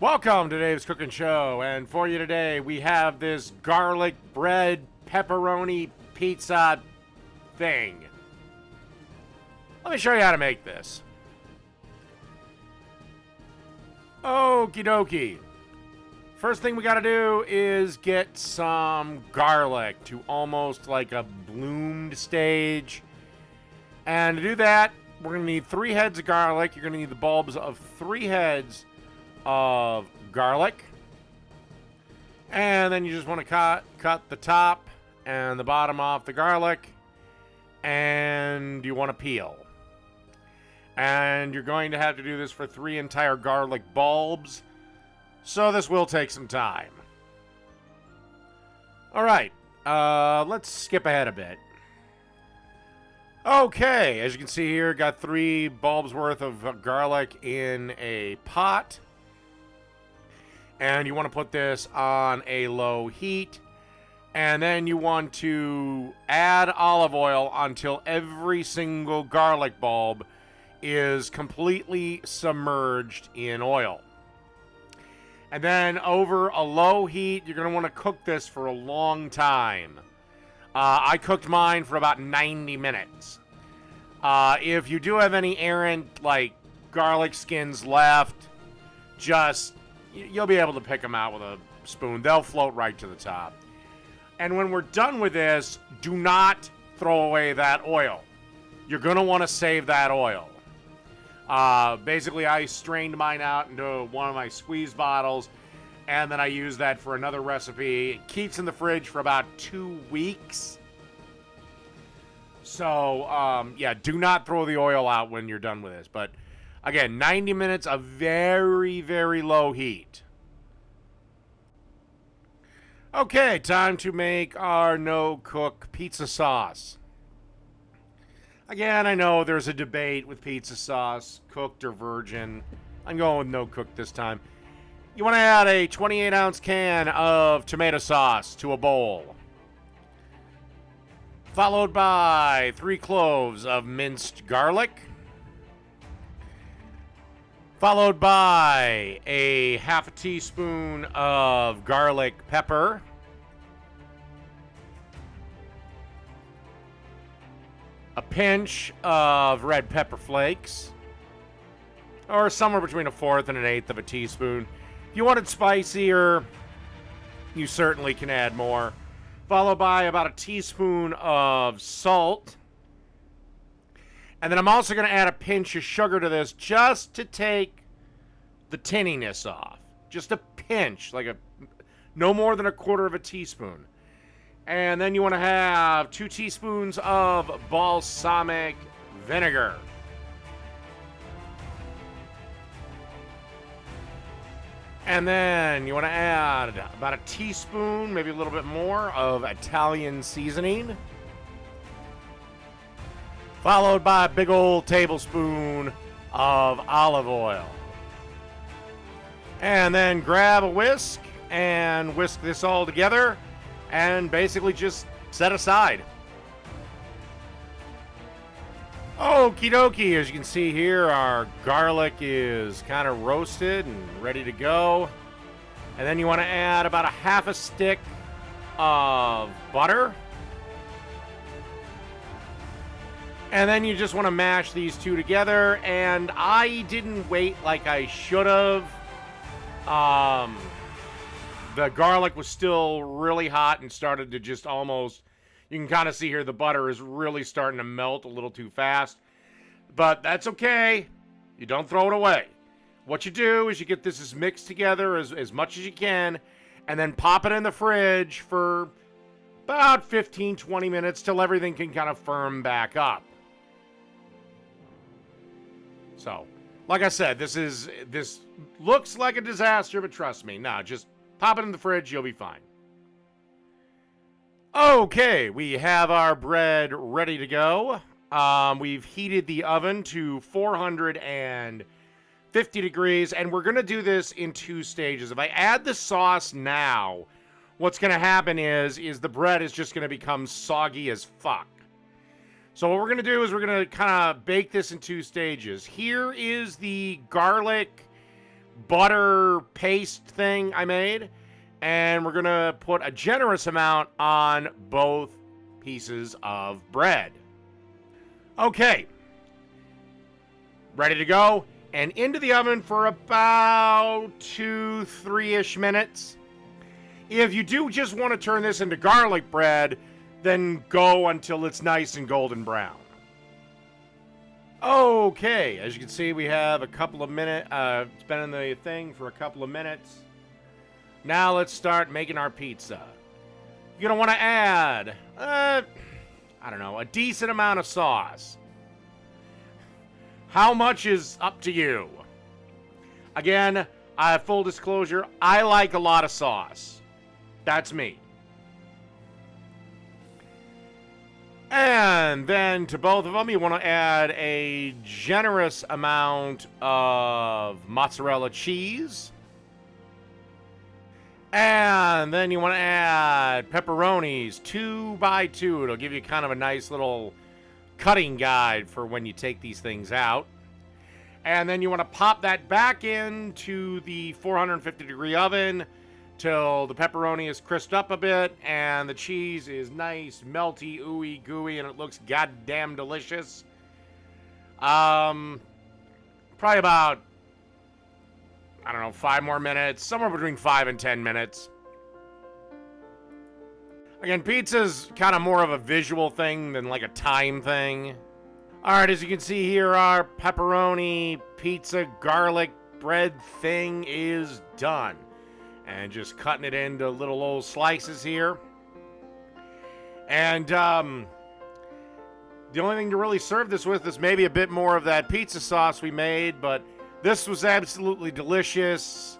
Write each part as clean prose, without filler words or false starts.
Welcome to Dave's Cooking Show, and for you today we have this garlic bread pepperoni pizza thing. Let me show you how to make this. Okie dokie. First thing we gotta do is get some garlic to almost like a bloomed stage. And to do that, we're gonna need 3 heads of garlic. You're gonna need the bulbs of 3 heads of garlic, and then you just want to cut the top and the bottom off the garlic, and you want to peel, and you're going to have to do this for 3 entire garlic bulbs, so this will take some time. All right, let's skip ahead a bit. Okay, as you can see here, got 3 bulbs worth of garlic in a pot. And you want to put this on a low heat. And then you want to add olive oil until every single garlic bulb is completely submerged in oil. And then over a low heat, you're going to want to cook this for a long time. I cooked mine for about 90 minutes. If you do have any errant, like, garlic skins left, you'll be able to pick them out with a spoon. They'll float right to the top. And when we're done with this, do not throw away that oil. You're going to want to save that oil. Basically, I strained mine out into one of my squeeze bottles, and then I use that for another recipe. It keeps in the fridge for about 2 weeks. So, yeah, do not throw the oil out when you're done with this. But again, 90 minutes of very, very low heat. Okay, time to make our no-cook pizza sauce. Again, I know there's a debate with pizza sauce, cooked or virgin. I'm going with no-cook this time. You want to add a 28-ounce can of tomato sauce to a bowl, followed by 3 cloves of minced garlic, followed by a half a teaspoon of garlic pepper, a pinch of red pepper flakes, or somewhere between 1/4 and 1/8 of a teaspoon. If you want it spicier, you certainly can add more. Followed by about a teaspoon of salt. And then I'm also going to add a pinch of sugar to this just to take the tinniness off. Just a pinch, no more than 1/4 of a teaspoon. And then you want to have 2 teaspoons of balsamic vinegar. And then you want to add about a teaspoon, maybe a little bit more, of Italian seasoning, followed by a big old tablespoon of olive oil. And then grab a whisk and whisk this all together and basically just set aside. Okie dokie, as you can see here, our garlic is kind of roasted and ready to go. And then you want to add about a half a stick of butter. And then you just want to mash these two together. And I didn't wait like I should have. The garlic was still really hot and started to just almost... You can kind of see here the butter is really starting to melt a little too fast. But that's okay. You don't throw it away. What you do is you get this mixed together as much as you can, and then pop it in the fridge for about 15-20 minutes till everything can kind of firm back up. So, like I said, this looks like a disaster, but trust me, no, just pop it in the fridge, you'll be fine. Okay, we have our bread ready to go. We've heated the oven to 450 degrees, and we're going to do this in 2 stages. If I add the sauce now, what's going to happen is the bread is just going to become soggy as fuck. So what we're going to do is we're going to kind of bake this in 2 stages. Here is the garlic butter paste thing I made. And we're going to put a generous amount on both pieces of bread. Okay. Ready to go. And into the oven for about 2-3-ish minutes. If you do just want to turn this into garlic bread, then go until it's nice and golden brown. Okay, as you can see, we have a couple of minutes. It's been in the thing for a couple of minutes. Now let's start making our pizza. You're going to want to add, I don't know, a decent amount of sauce. How much is up to you? Again, full disclosure, I like a lot of sauce. That's me. And then to both of them, you want to add a generous amount of mozzarella cheese. And then you want to add pepperonis 2 by 2. It'll give you kind of a nice little cutting guide for when you take these things out. And then you want to pop that back into the 450-degree oven till the pepperoni is crisped up a bit and the cheese is nice, melty, ooey gooey, and it looks goddamn delicious. Probably about, I don't know, 5 more minutes, somewhere between 5 and 10 minutes. Again, pizza's kind of more of a visual thing than like a time thing. All right, as you can see here, our pepperoni pizza garlic bread thing is done. And just cutting it into little old slices here. And the only thing to really serve this with is maybe a bit more of that pizza sauce we made, but this was absolutely delicious.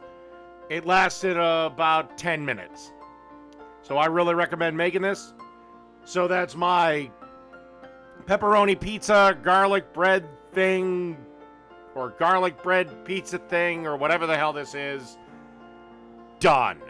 It lasted about 10 minutes. So I really recommend making this. So that's my pepperoni pizza garlic bread thing, or garlic bread pizza thing, or whatever the hell this is. Done.